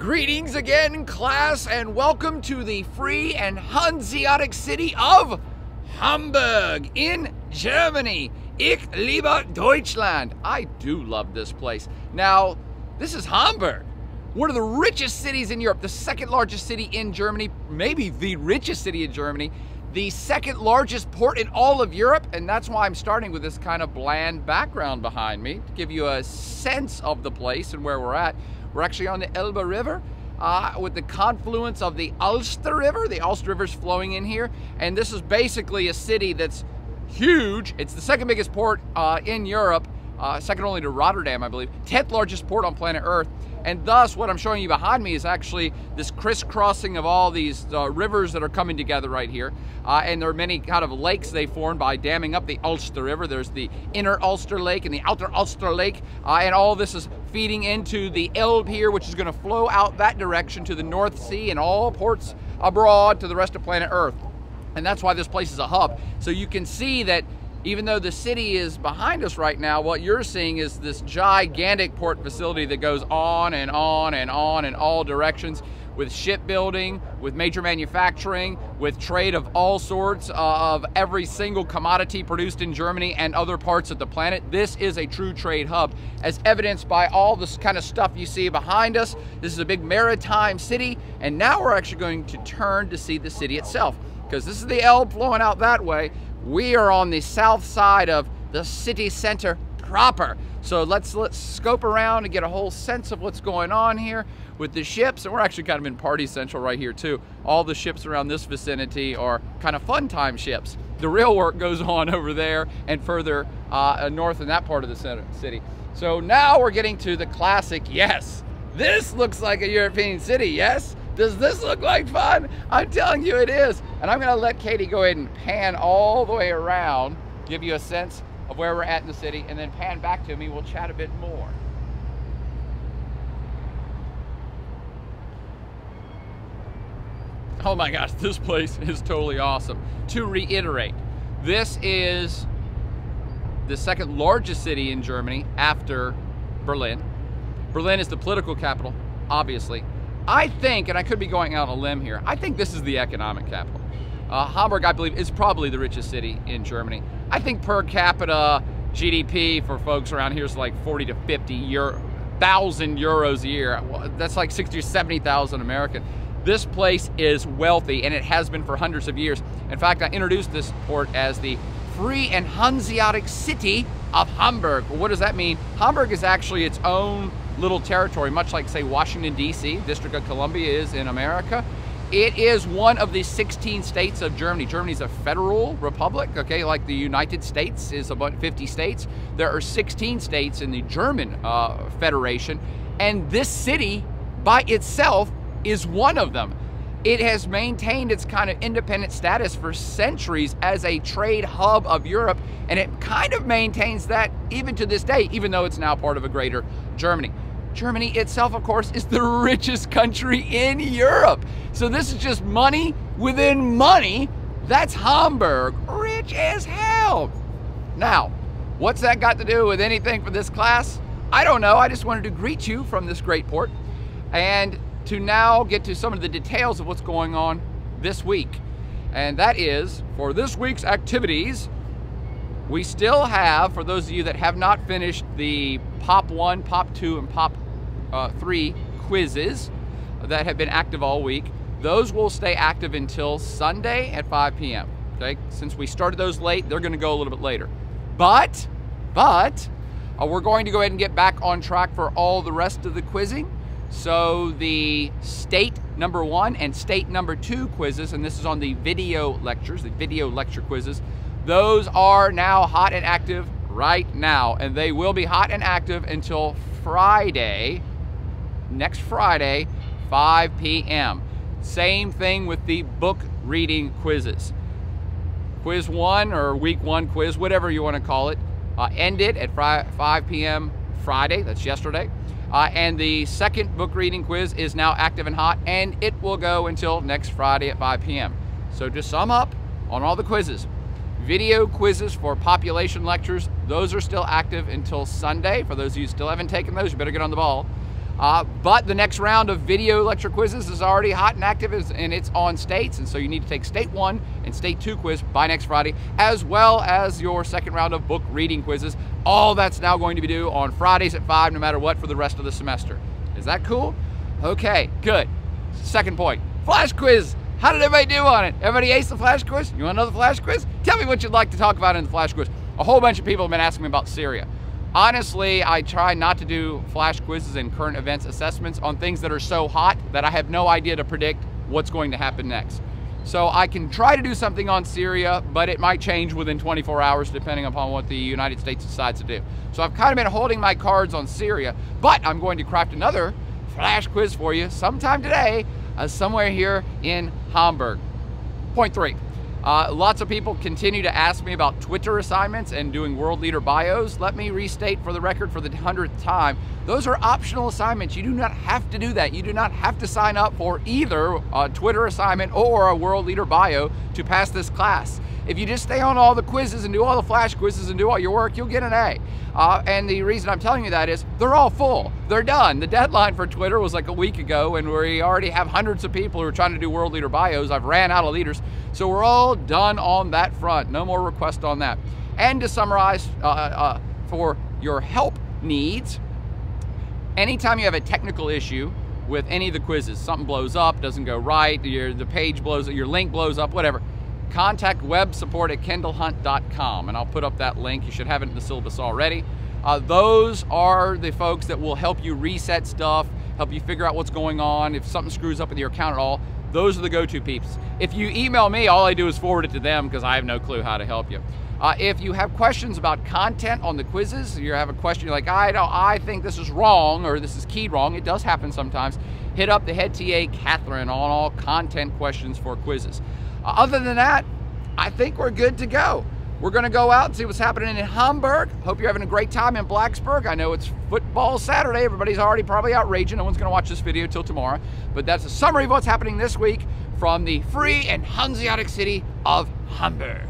Greetings again, class, and welcome to the free and Hanseatic city of Hamburg in Germany. Ich liebe Deutschland. I do love this place. Now, this is Hamburg, one of the richest cities in Europe, the second largest city in Germany, maybe the richest city in Germany, the second largest port in all of Europe, and that's why I'm starting with this kind of bland background behind me to give you a sense of the place and where we're at. We're actually on the Elbe River with the confluence of the Ulster River. The Ulster River's flowing in here, and this is basically a city that's huge. It's the second biggest port in Europe, second only to Rotterdam, I believe. 10th largest port on planet Earth. And thus, what I'm showing you behind me is actually this crisscrossing of all these rivers that are coming together right here. And there are many kind of lakes they formed by damming up the Ulster River. There's the inner Ulster Lake and the outer Ulster Lake. And all this is feeding into the Elbe here, which is going to flow out that direction to the North Sea and all ports abroad to the rest of planet Earth. And that's why this place is a hub. So you can see that even though the city is behind us right now, what you're seeing is this gigantic port facility that goes on and on and on in all directions, with shipbuilding, with major manufacturing, with trade of all sorts of every single commodity produced in Germany and other parts of the planet. This is a true trade hub, as evidenced by all this kind of stuff you see behind us. This is a big maritime city, and now we're actually going to turn to see the city itself, because this is the Elbe flowing out that way. We are on the south side of the city center proper. So let's scope around and get a whole sense of what's going on here with the ships. And we're actually kind of in party central right here too. All the ships around this vicinity are kind of fun time ships. The real work goes on over there and further north in that part of the city. So now we're getting to the classic, yes, this looks like a European city, yes? Does this look like fun? I'm telling you it is. And I'm gonna let Katie go ahead and pan all the way around, give you a sense of where we're at in the city, and then pan back to me, we'll chat a bit more. Oh my gosh, this place is totally awesome. To reiterate, this is the second largest city in Germany after Berlin. Berlin is the political capital, obviously. I think, and I could be going out on a limb here, I think this is the economic capital. Hamburg, I believe, is probably the richest city in Germany. I think per capita GDP for folks around here is like 40 to 50,000 euros a year. That's like 60 or 70,000 American. This place is wealthy, and it has been for hundreds of years. In fact, I introduced this port as the free and Hanseatic city of Hamburg. Well, what does that mean? Hamburg is actually its own little territory, much like, say, Washington, D.C., District of Columbia is in America. It is one of the 16 states of Germany. Germany's a federal republic, okay, like the United States is about 50 states. There are 16 states in the German Federation, and this city by itself is one of them. It has maintained its kind of independent status for centuries as a trade hub of Europe, and it kind of maintains that even to this day, even though it's now part of a greater Germany. Germany itself, of course, is the richest country in Europe. So this is just money within money. That's Hamburg, rich as hell. Now, what's that got to do with anything for this class? I don't know. I just wanted to greet you from this great port and to now get to some of the details of what's going on this week. And that is, for this week's activities, we still have, for those of you that have not finished the Pop 1, Pop 2, and Pop 3 quizzes that have been active all week, those will stay active until Sunday at 5 p.m. Okay, since we started those late, they're gonna go a little bit later. But we're going to go ahead and get back on track for all the rest of the quizzing. So the state number 1 and state number 2 quizzes, and this is on the video lectures, the video lecture quizzes, those are now hot and active right now, and they will be hot and active until Friday, next Friday, 5 p.m. Same thing with the book reading quizzes. Quiz 1 or week 1 quiz, whatever you want to call it, ended at 5 p.m. Friday, that's yesterday. And the second book reading quiz is now active and hot, and it will go until next Friday at 5 p.m. So to sum up on all the quizzes, video quizzes for population lectures, those are still active until Sunday. For those of you who still haven't taken those, you better get on the ball. But the next round of video lecture quizzes is already hot and active, and it's on states, and so you need to take state 1 and state 2 quiz by next Friday, as well as your second round of book reading quizzes. All that's now going to be due on Fridays at 5, no matter what, for the rest of the semester. Is that cool? Okay, good. Second point, flash quiz. How did everybody do on it? Everybody ace the flash quiz? You want another flash quiz? Tell me what you'd like to talk about in the flash quiz. A whole bunch of people have been asking me about Syria. Honestly, I try not to do flash quizzes and current events assessments on things that are so hot that I have no idea to predict what's going to happen next. So I can try to do something on Syria, but it might change within 24 hours depending upon what the United States decides to do. So I've kind of been holding my cards on Syria, but I'm going to craft another flash quiz for you sometime today, somewhere here in Hamburg. Point 3. Lots of people continue to ask me about Twitter assignments and doing world leader bios. Let me restate for the record for the 100th time, those are optional assignments. You do not have to do that. You do not have to sign up for either a Twitter assignment or a world leader bio to pass this class. If you just stay on all the quizzes and do all the flash quizzes and do all your work, you'll get an A. And the reason I'm telling you that is they're all full. They're done. The deadline for Twitter was like a week ago, and we already have hundreds of people who are trying to do world leader bios. I've ran out of leaders. So we're all done on that front. No more requests on that. And to summarize, for your help needs, anytime you have a technical issue with any of the quizzes, something blows up, doesn't go right, the page blows up, your link blows up, whatever, contact websupport@kendallhunt.com, and I'll put up that link. You should have it in the syllabus already. Those are the folks that will help you reset stuff, help you figure out what's going on, if something screws up with your account at all. Those are the go-to peeps. If you email me, all I do is forward it to them because I have no clue how to help you. If you have questions about content on the quizzes, you have a question, you're like, I think this is wrong or this is keyed wrong, it does happen sometimes, hit up the head TA, Catherine, on all content questions for quizzes. Other than that, I think we're good to go. We're gonna go out and see what's happening in Hamburg. Hope you're having a great time in Blacksburg. I know it's football Saturday. Everybody's already probably out raging. No one's gonna watch this video till tomorrow. But that's a summary of what's happening this week from the free and Hanseatic city of Hamburg.